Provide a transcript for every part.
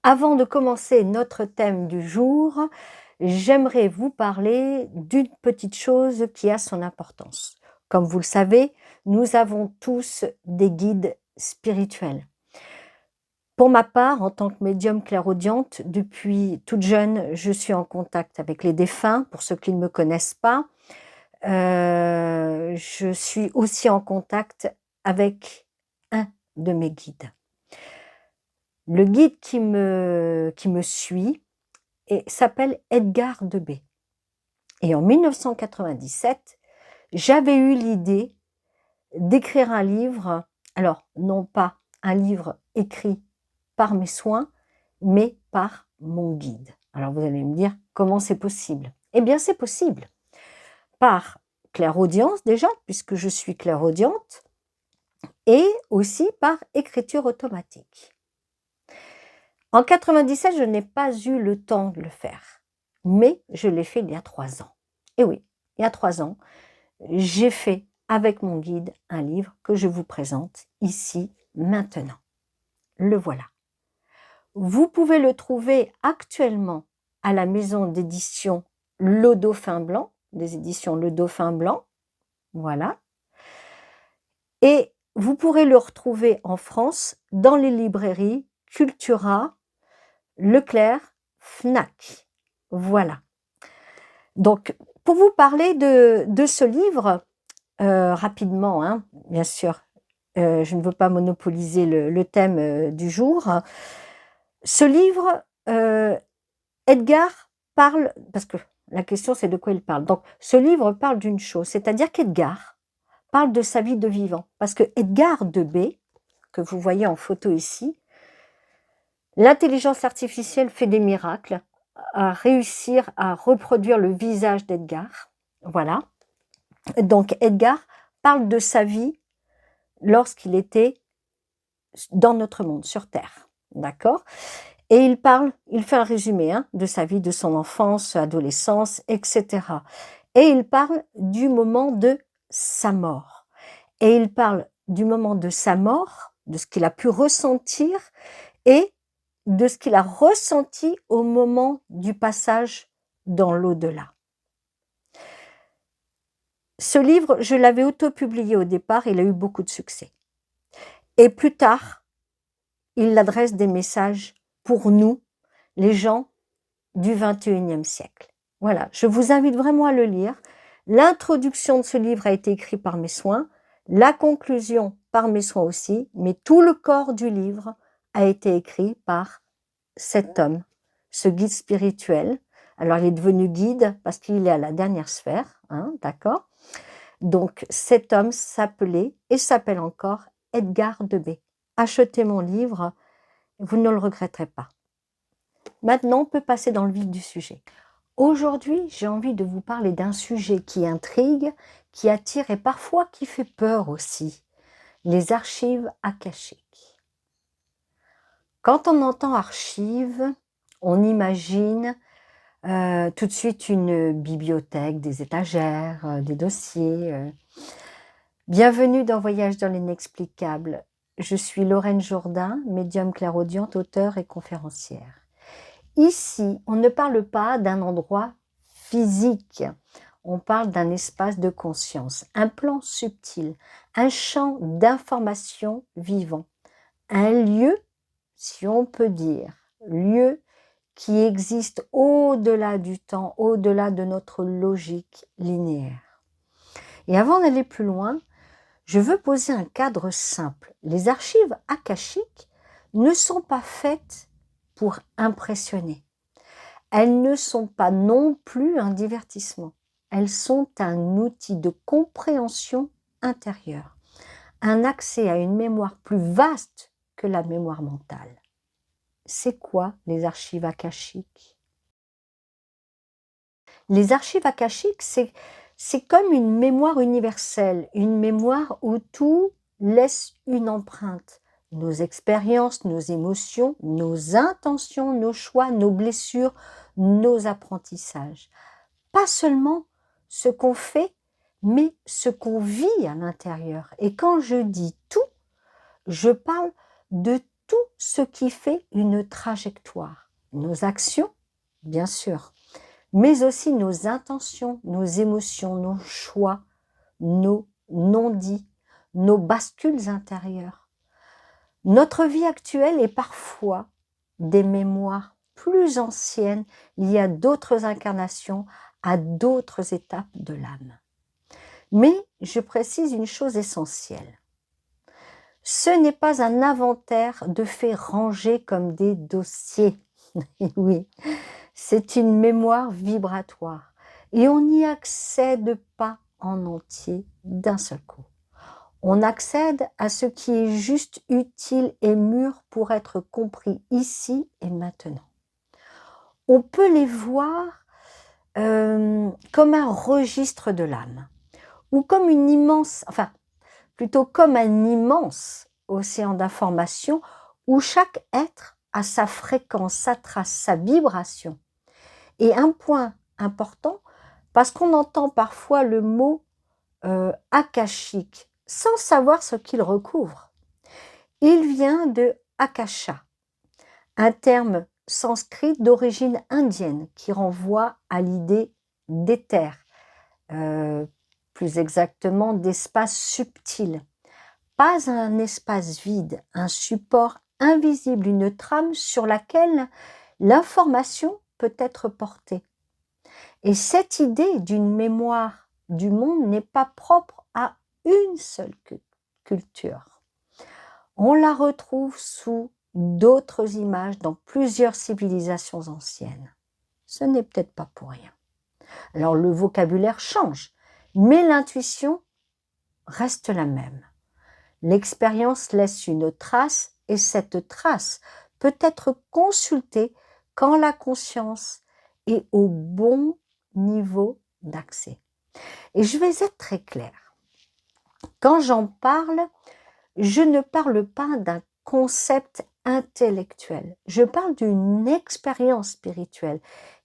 Avant de commencer notre thème du jour, j'aimerais vous parler d'une petite chose qui a son importance. Comme vous le savez, nous avons tous des guides spirituels. Pour ma part, en tant que médium clairaudiente, depuis toute jeune, je suis en contact avec les défunts, pour ceux qui ne me connaissent pas. Je suis aussi en contact avec un de mes guides. Le guide qui me suit s'appelle Edgar Debay. Et en 1997, j'avais eu l'idée d'écrire un livre, alors non pas un livre écrit par mes soins, mais par mon guide. Alors vous allez me dire, comment c'est possible? Eh bien c'est possible, par clairaudience déjà, puisque je suis clairaudiente, et aussi par écriture automatique. En 97, je n'ai pas eu le temps de le faire, mais je l'ai fait il y a 3 ans. Et oui, il y a 3 ans, j'ai fait avec mon guide un livre que je vous présente ici, maintenant. Le voilà. Vous pouvez le trouver actuellement à la maison d'édition Le Dauphin Blanc, des éditions Le Dauphin Blanc, voilà. Et vous pourrez le retrouver en France dans les librairies Cultura, Leclerc, Fnac. Voilà. Donc, pour vous parler de ce livre, rapidement, hein, bien sûr, je ne veux pas monopoliser le thème du jour. Ce livre, Edgar parle, parce que la question c'est de quoi il parle. Donc, ce livre parle d'une chose, c'est-à-dire qu'Edgar parle de sa vie de vivant. Parce que Edgar Debay, que vous voyez en photo ici, l'intelligence artificielle fait des miracles à réussir à reproduire le visage d'Edgar. Voilà. Donc Edgar parle de sa vie lorsqu'il était dans notre monde, sur Terre. D'accord? Et il fait un résumé de sa vie, de son enfance, adolescence, etc. Et il parle du moment de sa mort. Et il parle du moment de sa mort, de ce qu'il a pu ressentir et de ce qu'il a ressenti au moment du passage dans l'au-delà. Ce livre, je l'avais auto-publié au départ, il a eu beaucoup de succès. Et plus tard, il adresse des messages pour nous, les gens du XXIe siècle. Voilà, je vous invite vraiment à le lire. L'introduction de ce livre a été écrite par mes soins, la conclusion par mes soins aussi, mais tout le corps du livre a été écrit par cet homme, ce guide spirituel. Alors, il est devenu guide parce qu'il est à la dernière sphère, d'accord? Donc, cet homme s'appelait et s'appelle encore Edgar Debay. Achetez mon livre, vous ne le regretterez pas. Maintenant, on peut passer dans le vif du sujet. Aujourd'hui, j'ai envie de vous parler d'un sujet qui intrigue, qui attire et parfois qui fait peur aussi, les archives akashiques. Quand on entend archives, on imagine tout de suite une bibliothèque, des étagères, des dossiers. Bienvenue dans Voyage dans l'inexplicable. Je suis Lorraine Jourdain, médium clairaudiente, auteure et conférencière. Ici, on ne parle pas d'un endroit physique, on parle d'un espace de conscience, un plan subtil, un champ d'information vivant, un lieu, si on peut dire, lieu qui existe au-delà du temps, au-delà de notre logique linéaire. Et avant d'aller plus loin, je veux poser un cadre simple. Les archives akashiques ne sont pas faites pour impressionner. Elles ne sont pas non plus un divertissement. Elles sont un outil de compréhension intérieure, un accès à une mémoire plus vaste que la mémoire mentale. C'est quoi les archives akashiques? Les archives akashiques, c'est comme une mémoire universelle, une mémoire où tout laisse une empreinte. Nos expériences, nos émotions, nos intentions, nos choix, nos blessures, nos apprentissages. Pas seulement ce qu'on fait, mais ce qu'on vit à l'intérieur. Et quand je dis tout, je parle de tout ce qui fait une trajectoire. Nos actions, bien sûr, mais aussi nos intentions, nos émotions, nos choix, nos non-dits, nos bascules intérieures. Notre vie actuelle est parfois des mémoires plus anciennes liées à d'autres incarnations, à d'autres étapes de l'âme. Mais je précise une chose essentielle. Ce n'est pas un inventaire de faits rangés comme des dossiers. Oui, c'est une mémoire vibratoire et on n'y accède pas en entier d'un seul coup. On accède à ce qui est juste, utile et mûr pour être compris ici et maintenant. On peut les voir comme un registre de l'âme ou comme une immense, enfin plutôt comme un immense océan d'informations où chaque être a sa fréquence, sa trace, sa vibration. Et un point important, parce qu'on entend parfois le mot akashique, sans savoir ce qu'il recouvre. Il vient de akasha, un terme sanskrit d'origine indienne qui renvoie à l'idée d'éther, plus exactement d'espace subtil. Pas un espace vide, un support invisible, une trame sur laquelle l'information peut être portée. Et cette idée d'une mémoire du monde n'est pas propre à une seule culture. On la retrouve sous d'autres images dans plusieurs civilisations anciennes. Ce n'est peut-être pas pour rien. Alors le vocabulaire change, mais l'intuition reste la même. L'expérience laisse une trace et cette trace peut être consultée quand la conscience est au bon niveau d'accès. Et je vais être très claire. Quand j'en parle, je ne parle pas d'un concept intellectuel. Je parle d'une expérience spirituelle,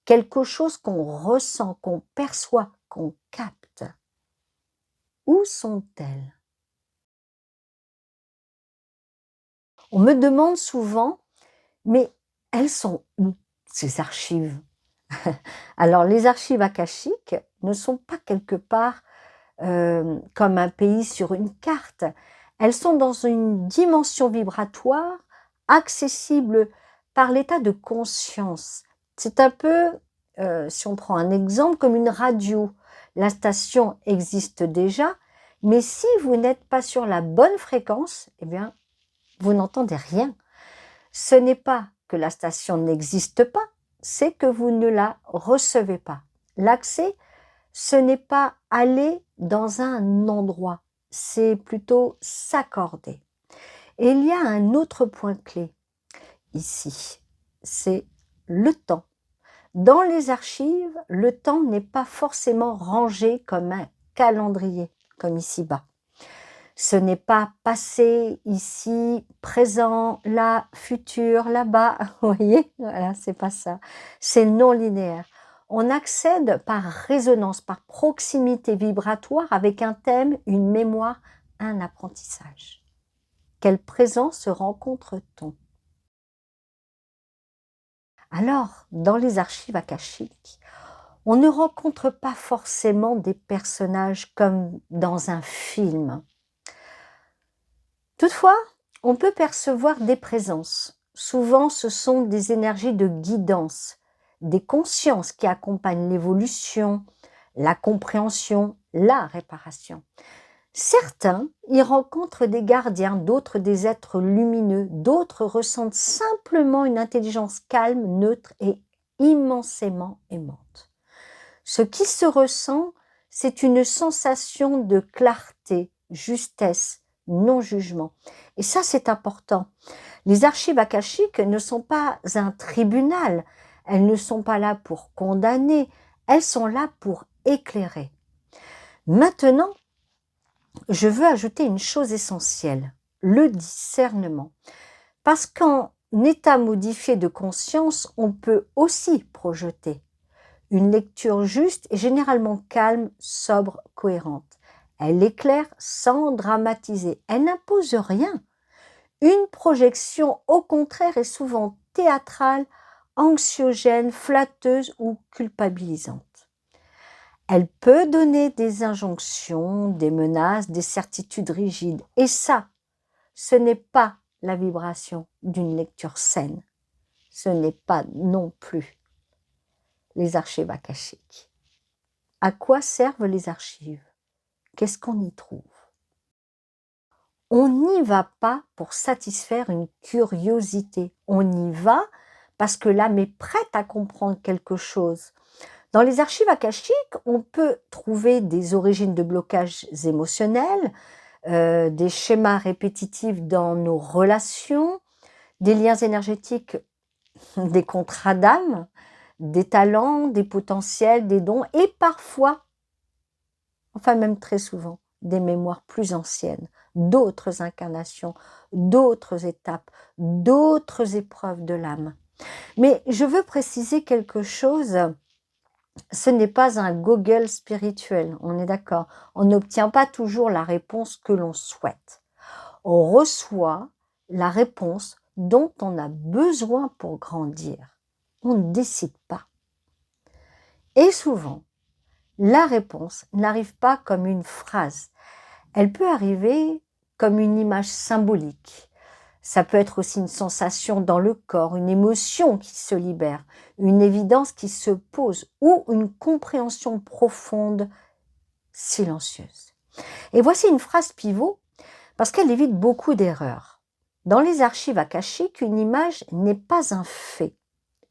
quelque chose qu'on ressent, qu'on perçoit, qu'on capte. Où sont-elles? On me demande souvent, mais elles sont où ces archives? Alors les archives akashiques ne sont pas quelque part comme un pays sur une carte. Elles sont dans une dimension vibratoire accessible par l'état de conscience. C'est un peu, si on prend un exemple, comme une radio. La station existe déjà, mais si vous n'êtes pas sur la bonne fréquence, eh bien, vous n'entendez rien. Ce n'est pas que la station n'existe pas, c'est que vous ne la recevez pas. L'accès, ce n'est pas aller dans un endroit, c'est plutôt s'accorder. Et il y a un autre point clé ici, c'est le temps. Dans les archives, le temps n'est pas forcément rangé comme un calendrier, comme ici-bas. Ce n'est pas passé, ici, présent, là, futur, là-bas. Vous voyez, voilà, c'est pas ça. C'est non linéaire. On accède par résonance, par proximité vibratoire avec un thème, une mémoire, un apprentissage. Quel présent se rencontre-t-on? Alors, dans les archives akashiques, on ne rencontre pas forcément des personnages comme dans un film. Toutefois, on peut percevoir des présences. Souvent, ce sont des énergies de guidance, des consciences qui accompagnent l'évolution, la compréhension, la réparation. Certains y rencontrent des gardiens, d'autres des êtres lumineux, d'autres ressentent simplement une intelligence calme, neutre et immensément aimante. Ce qui se ressent, c'est une sensation de clarté, justesse, non-jugement. Et ça, c'est important. Les archives akashiques ne sont pas un tribunal, elles ne sont pas là pour condamner, elles sont là pour éclairer. Maintenant, je veux ajouter une chose essentielle, le discernement. Parce qu'en état modifié de conscience, on peut aussi projeter. Une lecture juste est généralement calme, sobre, cohérente. Elle éclaire sans dramatiser. Elle n'impose rien. Une projection, au contraire, est souvent théâtrale, anxiogène, flatteuse ou culpabilisante. Elle peut donner des injonctions, des menaces, des certitudes rigides. Et ça, ce n'est pas la vibration d'une lecture saine. Ce n'est pas non plus les archives akashiques. À quoi servent les archives? Qu'est-ce qu'on y trouve? On n'y va pas pour satisfaire une curiosité. On y va parce que l'âme est prête à comprendre quelque chose. Dans les archives akashiques, on peut trouver des origines de blocages émotionnels, des schémas répétitifs dans nos relations, des liens énergétiques, des contrats d'âme, des talents, des potentiels, des dons et parfois, enfin même très souvent, des mémoires plus anciennes, d'autres incarnations, d'autres étapes, d'autres épreuves de l'âme. Mais je veux préciser quelque chose, ce n'est pas un Google spirituel, on est d'accord. On n'obtient pas toujours la réponse que l'on souhaite. On reçoit la réponse dont on a besoin pour grandir. On ne décide pas. Et souvent, la réponse n'arrive pas comme une phrase. Elle peut arriver comme une image symbolique. Ça peut être aussi une sensation dans le corps, une émotion qui se libère, une évidence qui se pose ou une compréhension profonde, silencieuse. Et voici une phrase pivot parce qu'elle évite beaucoup d'erreurs. Dans les archives akashiques, une image n'est pas un fait,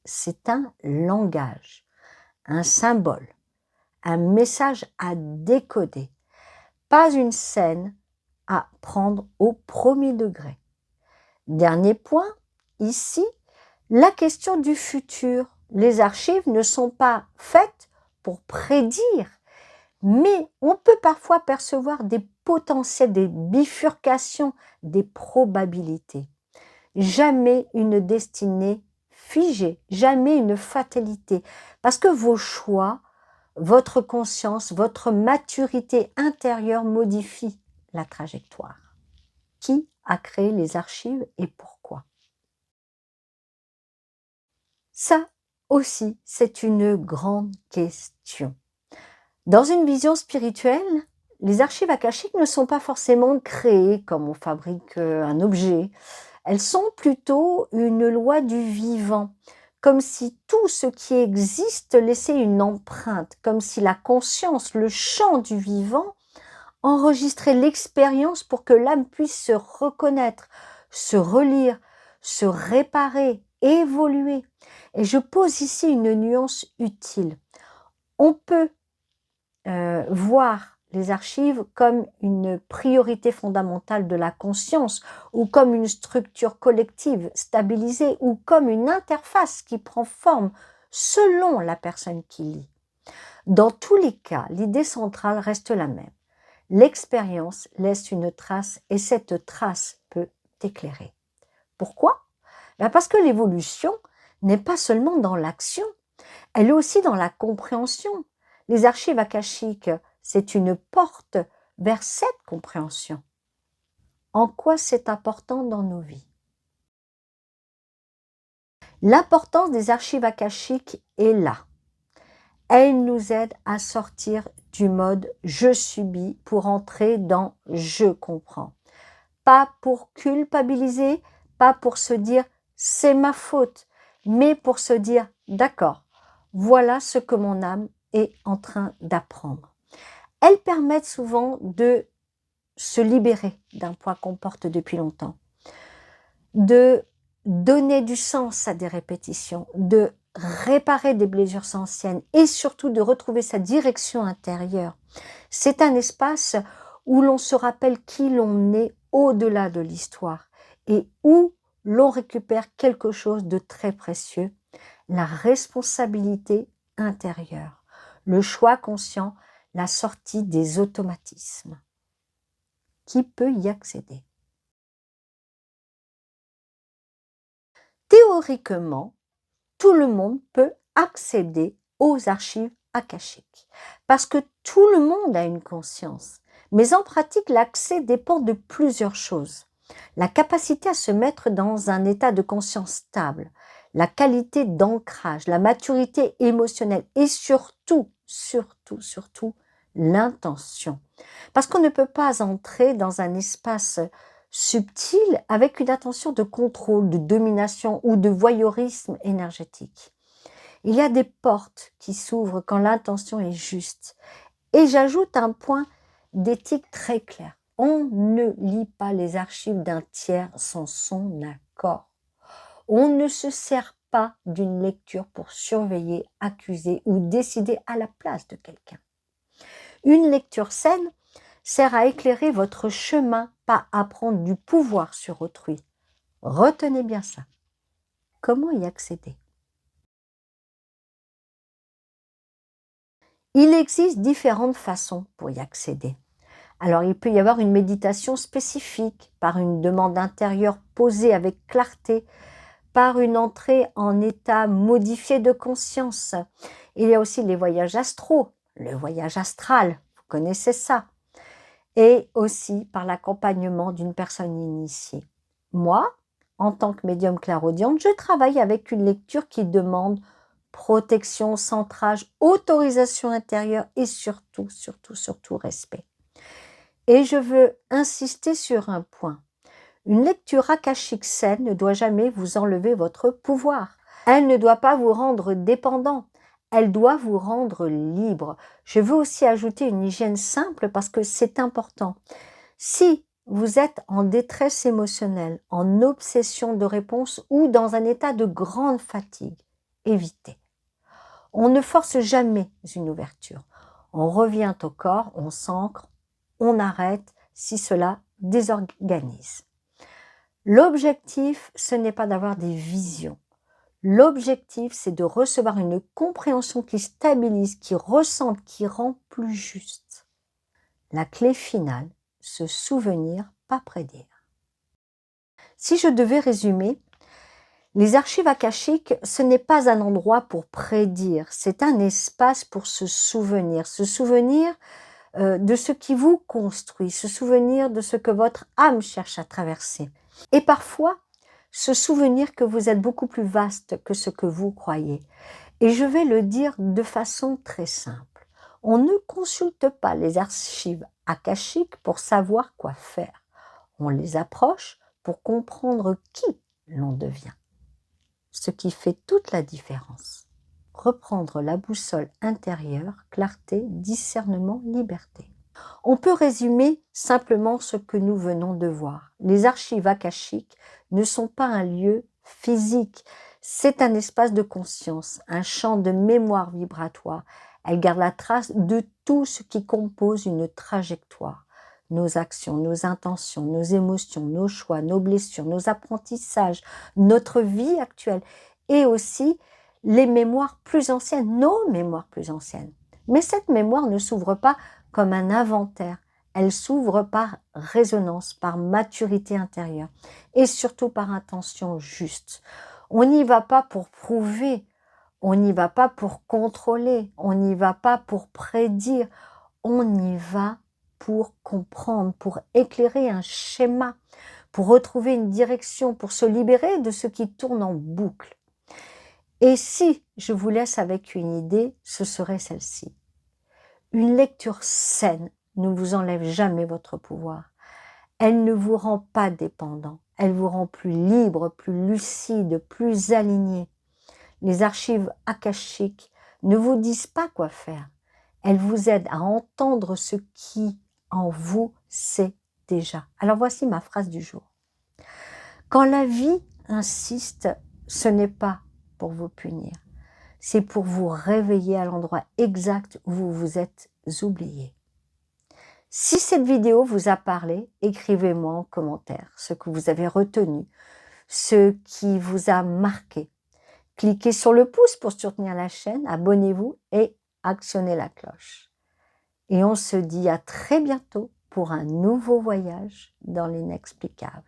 c'est un langage, un symbole, un message à décoder, pas une scène à prendre au premier degré. Dernier point, ici, la question du futur. Les archives ne sont pas faites pour prédire, mais on peut parfois percevoir des potentiels, des bifurcations, des probabilités. Jamais une destinée figée, jamais une fatalité, parce que vos choix, votre conscience, votre maturité intérieure modifient la trajectoire. Qui a créé les archives et pourquoi? Ça aussi, c'est une grande question. Dans une vision spirituelle, les archives akashiques ne sont pas forcément créées comme on fabrique un objet. Elles sont plutôt une loi du vivant, comme si tout ce qui existe laissait une empreinte, comme si la conscience, le champ du vivant, enregistrait l'expérience pour que l'âme puisse se reconnaître, se relire, se réparer, évoluer. Et je pose ici une nuance utile. On peut voir les archives comme une priorité fondamentale de la conscience ou comme une structure collective stabilisée ou comme une interface qui prend forme selon la personne qui lit. Dans tous les cas, l'idée centrale reste la même. L'expérience laisse une trace et cette trace peut t'éclairer. Pourquoi? Parce que l'évolution n'est pas seulement dans l'action, elle est aussi dans la compréhension. Les archives akashiques, c'est une porte vers cette compréhension. En quoi c'est important dans nos vies? L'importance des archives akashiques est là. Elles nous aident à sortir du mode « je subis » pour entrer dans « je comprends ». Pas pour culpabiliser, pas pour se dire « c'est ma faute », mais pour se dire « d'accord, voilà ce que mon âme est en train d'apprendre ». Elles permettent souvent de se libérer d'un poids qu'on porte depuis longtemps, de donner du sens à des répétitions, de réparer des blessures anciennes et surtout de retrouver sa direction intérieure. C'est un espace où l'on se rappelle qui l'on est au-delà de l'histoire et où l'on récupère quelque chose de très précieux, la responsabilité intérieure, le choix conscient, la sortie des automatismes. Qui peut y accéder? Théoriquement, tout le monde peut accéder aux archives akashiques parce que tout le monde a une conscience. Mais en pratique, l'accès dépend de plusieurs choses. la capacité à se mettre dans un état de conscience stable, la qualité d'ancrage, la maturité émotionnelle et surtout, surtout, surtout, l'intention. Parce qu'on ne peut pas entrer dans un espace subtil avec une intention de contrôle, de domination ou de voyeurisme énergétique. Il y a des portes qui s'ouvrent quand l'intention est juste. Et j'ajoute un point d'éthique très clair. On ne lit pas les archives d'un tiers sans son accord. On ne se sert pas d'une lecture pour surveiller, accuser ou décider à la place de quelqu'un. Une lecture saine sert à éclairer votre chemin, pas à prendre du pouvoir sur autrui. Retenez bien ça. Comment y accéder? Il existe différentes façons pour y accéder. Alors, il peut y avoir une méditation spécifique, par une demande intérieure posée avec clarté, par une entrée en état modifié de conscience. Il y a aussi les voyages astraux, le voyage astral, vous connaissez ça. Et aussi par l'accompagnement d'une personne initiée. Moi, en tant que médium clairaudiente, je travaille avec une lecture qui demande protection, centrage, autorisation intérieure et surtout, surtout, surtout respect. Et je veux insister sur un point. Une lecture akashique saine ne doit jamais vous enlever votre pouvoir. Elle ne doit pas vous rendre dépendant. Elle doit vous rendre libre. Je veux aussi ajouter une hygiène simple parce que c'est important. Si vous êtes en détresse émotionnelle, en obsession de réponse ou dans un état de grande fatigue, évitez. On ne force jamais une ouverture. On revient au corps, on s'ancre, on arrête si cela désorganise. L'objectif, ce n'est pas d'avoir des visions. L'objectif, c'est de recevoir une compréhension qui stabilise, qui ressente, qui rend plus juste. La clé finale, se souvenir, pas prédire. Si je devais résumer, les archives akashiques, ce n'est pas un endroit pour prédire, c'est un espace pour se souvenir de ce qui vous construit, se souvenir de ce que votre âme cherche à traverser. Et parfois, se souvenir que vous êtes beaucoup plus vaste que ce que vous croyez. Et je vais le dire de façon très simple. On ne consulte pas les archives akashiques pour savoir quoi faire. On les approche pour comprendre qui l'on devient. Ce qui fait toute la différence. Reprendre la boussole intérieure, clarté, discernement, liberté. On peut résumer simplement ce que nous venons de voir. Les archives akashiques ne sont pas un lieu physique, c'est un espace de conscience, un champ de mémoire vibratoire. Elle garde la trace de tout ce qui compose une trajectoire. Nos actions, nos intentions, nos émotions, nos choix, nos blessures, nos apprentissages, notre vie actuelle et aussi les mémoires plus anciennes, nos mémoires plus anciennes. Mais cette mémoire ne s'ouvre pas comme un inventaire. Elle s'ouvre par résonance, par maturité intérieure et surtout par intention juste. On n'y va pas pour prouver, on n'y va pas pour contrôler, on n'y va pas pour prédire, on y va pour comprendre, pour éclairer un schéma, pour retrouver une direction, pour se libérer de ce qui tourne en boucle. Et si je vous laisse avec une idée, ce serait celle-ci. Une lecture saine ne vous enlève jamais votre pouvoir. Elle ne vous rend pas dépendant. Elle vous rend plus libre, plus lucide, plus aligné. Les archives akashiques ne vous disent pas quoi faire. Elles vous aident à entendre ce qui, en vous, sait déjà. Alors voici ma phrase du jour. Quand la vie insiste, ce n'est pas pour vous punir. C'est pour vous réveiller à l'endroit exact où vous vous êtes oublié. Si cette vidéo vous a parlé, écrivez-moi en commentaire ce que vous avez retenu, ce qui vous a marqué. Cliquez sur le pouce pour soutenir la chaîne, abonnez-vous et actionnez la cloche. Et on se dit à très bientôt pour un nouveau voyage dans l'inexplicable.